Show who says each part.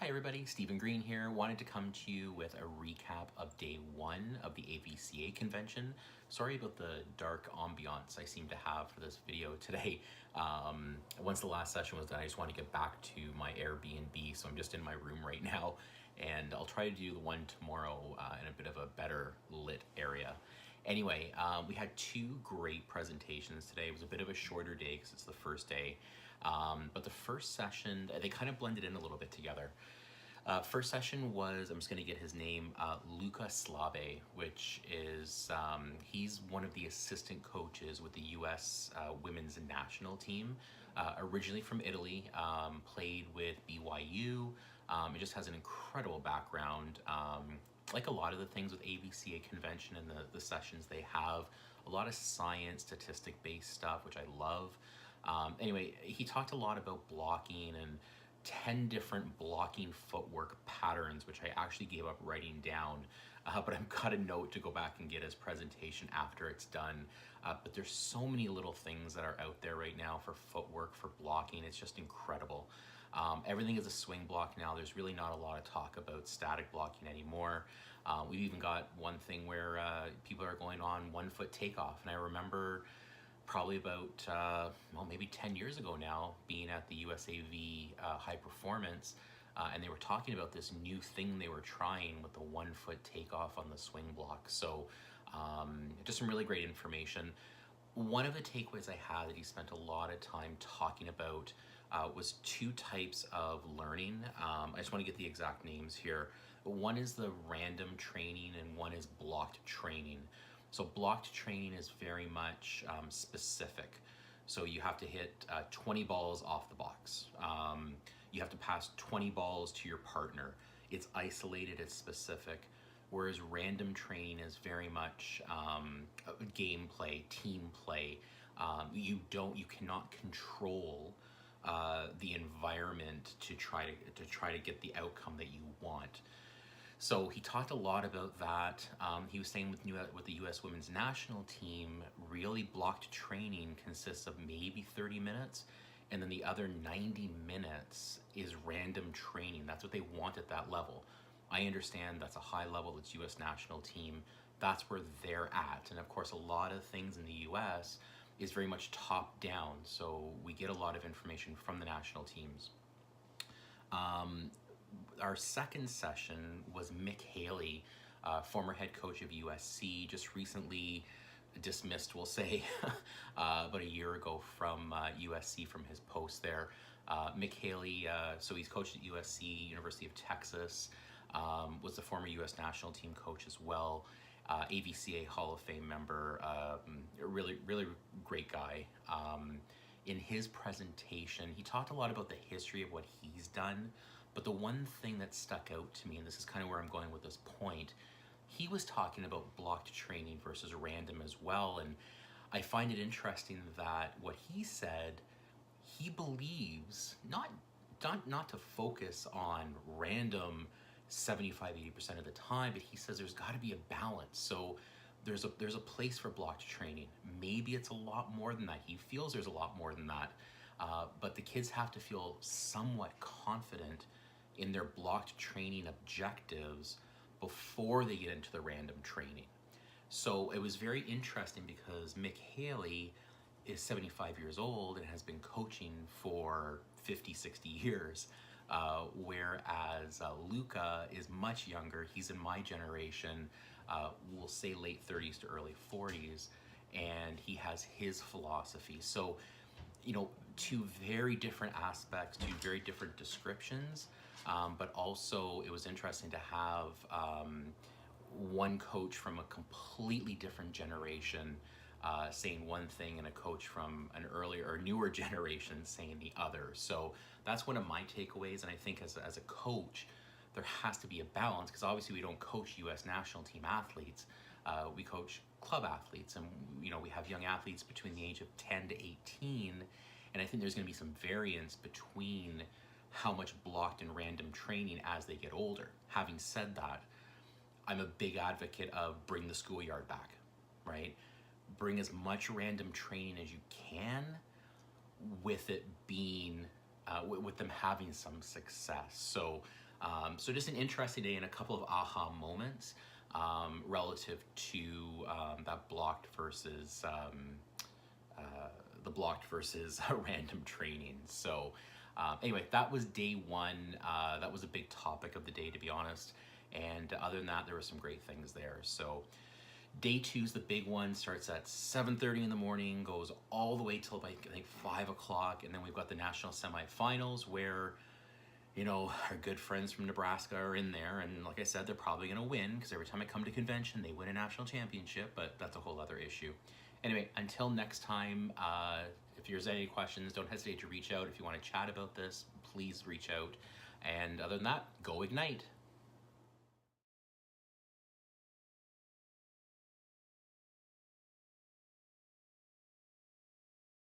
Speaker 1: Hi everybody, Stephen Green here. Wanted to come to you with a recap of day one of the AVCA Convention. Sorry about the dark ambiance I seem to have for this video today. Once the last session was done, I just want to get back to my Airbnb, so I'm just in my room right now, and I'll try to do the one tomorrow in a bit of a better lit area. Anyway, we had two great presentations today. It was a bit of a shorter day because it's the first day. But the first session, they kind of blended in a little bit together. First session was, I'm just going to get his name, Luca Slave, which is, he's one of the assistant coaches with the U.S. Women's National Team, originally from Italy, played with BYU. It just has an incredible background. Like a lot of the things with AVCA Convention and the sessions they have, a lot of science, statistic-based stuff, which I love. Anyway, he talked a lot about blocking and 10 different blocking footwork patterns, which I actually gave up writing down, but I've got a note to go back and get his presentation after it's done. But there's so many little things that are out there right now for footwork, for blocking. It's just incredible. Everything is a swing block now. There's really not a lot of talk about static blocking anymore. We've even got one thing where people are going on 1 foot takeoff. And I remember probably about, well, maybe 10 years ago now, being at the USAV High Performance, and they were talking about this new thing they were trying with the 1 foot takeoff on the swing block. So just some really great information. One of the takeaways I had that he spent a lot of time talking about was two types of learning. I just want to get the exact names here. One is the random training and one is blocked training. So blocked training is very much specific. So you have to hit 20 balls off the box. You have to pass 20 balls to your partner. It's isolated, it's specific. Whereas random training is very much gameplay, team play. You cannot control the environment to try to get the outcome that you want. So he talked a lot about that. He was saying with the U.S. Women's National Team, really blocked training consists of maybe 30 minutes, and then the other 90 minutes is random training. That's what they want at that level. I understand that's a high level, it's U.S. National Team. That's where they're at. And of course, a lot of things in the U.S. is very much top down. So we get a lot of information from the national teams. Our second session was Mick Haley, former head coach of USC, just recently dismissed, we'll say, about a year ago from USC from his post there. Mick Haley, so he's coached at USC, University of Texas, was the former U.S. national team coach as well, AVCA Hall of Fame member, really great guy. In his presentation, he talked a lot about the history of what he's done. But the one thing that stuck out to me, and this is kind of where I'm going with this point, he was talking about blocked training versus random as well. And I find it interesting that what he said, he believes not to focus on random 75-80% of the time, but he says there's got to be a balance. So there's a place for blocked training. Maybe it's a lot more than that. He feels there's a lot more than that. But the kids have to feel somewhat confident in their blocked training objectives before they get into the random training. So it was very interesting because Mick Haley is 75 years old and has been coaching for 50, 60 years, whereas Luca is much younger. He's in my generation, we'll say late 30s to early 40s, and he has his philosophy. So, you know, two very different aspects, two very different descriptions, but also it was interesting to have one coach from a completely different generation saying one thing and a coach from an earlier or newer generation saying the other. So that's one of my takeaways, and I think as a coach, there has to be a balance, because obviously we don't coach U.S. national team athletes. We coach club athletes, and you know, we have young athletes between the age of 10 to 18, and I think there's going to be some variance between how much blocked and random training as they get older. Having said that, I'm a big advocate of bring the schoolyard back, right? Bring as much random training as you can, with it being, with them having some success. So So just an interesting day and a couple of aha moments relative to that blocked versus the blocked versus random training. So anyway, that was day one. That was a big topic of the day, to be honest. And other than that, there were some great things there. So day two's the big one, starts at 7:30 in the morning, goes all the way till like, I think 5 o'clock. And then we've got the national semifinals where, you know, our good friends from Nebraska are in there. And like I said, they're probably going to win because every time I come to convention, they win a national championship, but that's a whole other issue. Anyway, until next time, if there's any questions, don't hesitate to reach out. If you want to chat about this, please reach out. And other than that, go Ignite.